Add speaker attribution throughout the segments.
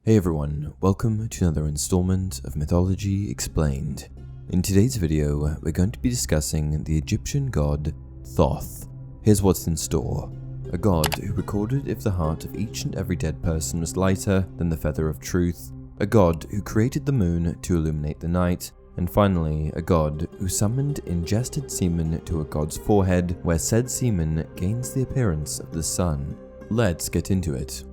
Speaker 1: Hey everyone, welcome to another installment of Mythology Explained. In today's video, we're going to be discussing the Egyptian god Thoth. Here's what's in store. A god who recorded if the heart of each and every dead person was lighter than the feather of truth, a god who created the moon to illuminate the night, and finally, a god who summoned ingested semen to a god's forehead where said semen gains the appearance of the sun. Let's get into it.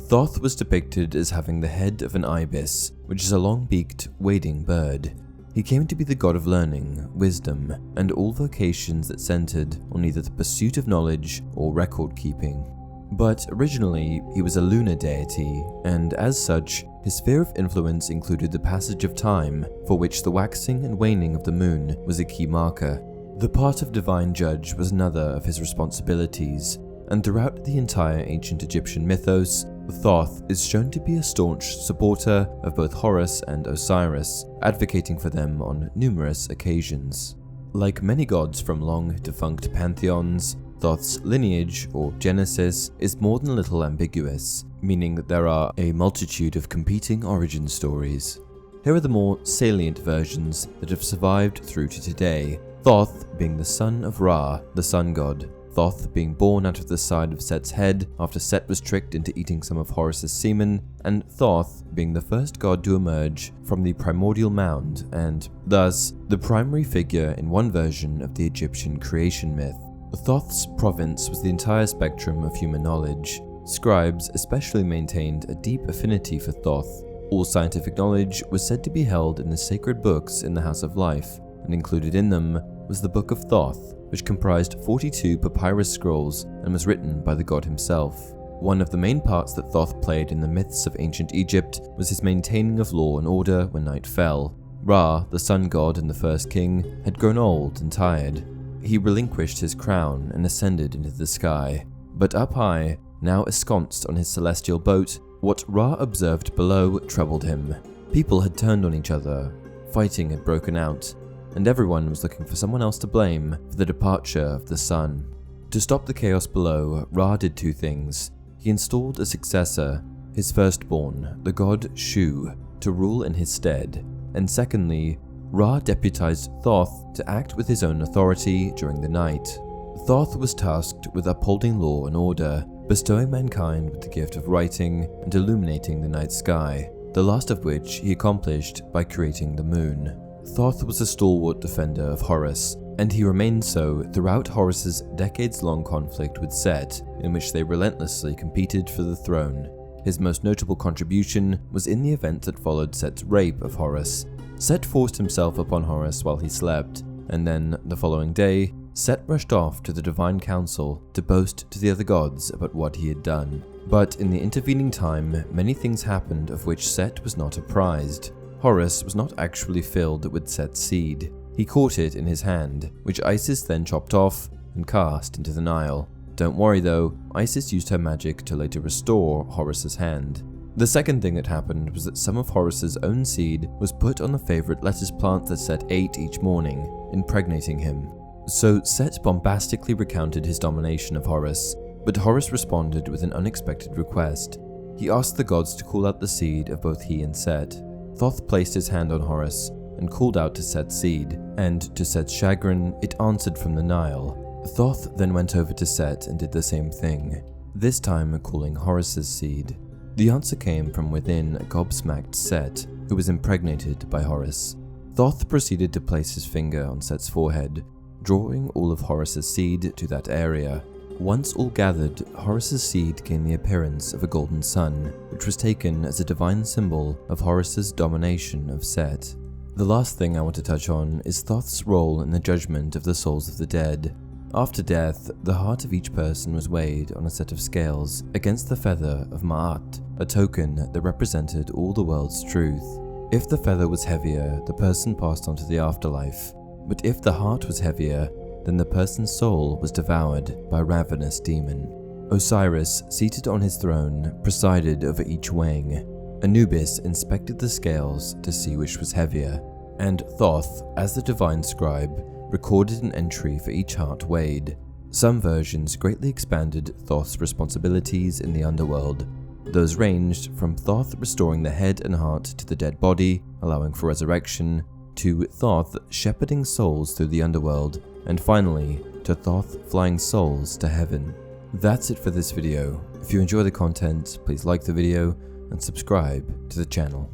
Speaker 1: Thoth was depicted as having the head of an ibis, which is a long-beaked, wading bird. He came to be the god of learning, wisdom, and all vocations that centered on either the pursuit of knowledge or record-keeping. But originally, he was a lunar deity, and as such, his sphere of influence included the passage of time, for which the waxing and waning of the moon was a key marker. The part of divine judge was another of his responsibilities, and throughout the entire ancient Egyptian mythos, Thoth is shown to be a staunch supporter of both Horus and Osiris, advocating for them on numerous occasions. Like many gods from long-defunct pantheons, Thoth's lineage, or genesis, is more than a little ambiguous, meaning that there are a multitude of competing origin stories. Here are the more salient versions that have survived through to today, Thoth being the son of Ra, the sun god, Thoth being born out of the side of Set's head after Set was tricked into eating some of Horus's semen, and Thoth being the first god to emerge from the primordial mound and, thus, the primary figure in one version of the Egyptian creation myth. Thoth's province was the entire spectrum of human knowledge. Scribes especially maintained a deep affinity for Thoth. All scientific knowledge was said to be held in the sacred books in the House of Life, and included in them was the Book of Thoth, which comprised 42 papyrus scrolls and was written by the god himself. One of the main parts that Thoth played in the myths of ancient Egypt was his maintaining of law and order when night fell. Ra, the sun god and the first king, had grown old and tired. He relinquished his crown and ascended into the sky. But up high, now ensconced on his celestial boat, what Ra observed below troubled him. People had turned on each other, fighting had broken out, and everyone was looking for someone else to blame for the departure of the sun. To stop the chaos below, Ra did two things. He installed a successor, his firstborn, the god Shu, to rule in his stead, and secondly, Ra deputized Thoth to act with his own authority during the night. Thoth was tasked with upholding law and order, bestowing mankind with the gift of writing and illuminating the night sky, the last of which he accomplished by creating the moon. Thoth was a stalwart defender of Horus, and he remained so throughout Horus's decades-long conflict with Set, in which they relentlessly competed for the throne. His most notable contribution was in the event that followed Set's rape of Horus. Set forced himself upon Horus while he slept, and then, the following day, Set rushed off to the Divine Council to boast to the other gods about what he had done. But in the intervening time, many things happened of which Set was not apprised. Horus was not actually filled with Set's seed. He caught it in his hand, which Isis then chopped off and cast into the Nile. Don't worry though, Isis used her magic to later restore Horus's hand. The second thing that happened was that some of Horus's own seed was put on the favorite lettuce plant that Set ate each morning, impregnating him. So Set bombastically recounted his domination of Horus, but Horus responded with an unexpected request. He asked the gods to call out the seed of both he and Set. Thoth placed his hand on Horus and called out to Set's seed, and to Set's chagrin, it answered from the Nile. Thoth then went over to Set and did the same thing, this time calling Horus's seed. The answer came from within a gobsmacked Set, who was impregnated by Horus. Thoth proceeded to place his finger on Set's forehead, drawing all of Horus's seed to that area. Once all gathered, Horus's seed gained the appearance of a golden sun, which was taken as a divine symbol of Horus's domination of Set. The last thing I want to touch on is Thoth's role in the judgment of the souls of the dead. After death, the heart of each person was weighed on a set of scales against the feather of Ma'at, a token that represented all the world's truth. If the feather was heavier, the person passed on to the afterlife, but if the heart was heavier, then the person's soul was devoured by a ravenous demon. Osiris, seated on his throne, presided over each weighing. Anubis inspected the scales to see which was heavier, and Thoth, as the divine scribe, recorded an entry for each heart weighed. Some versions greatly expanded Thoth's responsibilities in the underworld, Those ranged from Thoth restoring the head and heart to the dead body, allowing for resurrection, to Thoth shepherding souls through the underworld, and finally to Thoth flying souls to heaven. That's it for this video. If you enjoy the content, please like the video and subscribe to the channel.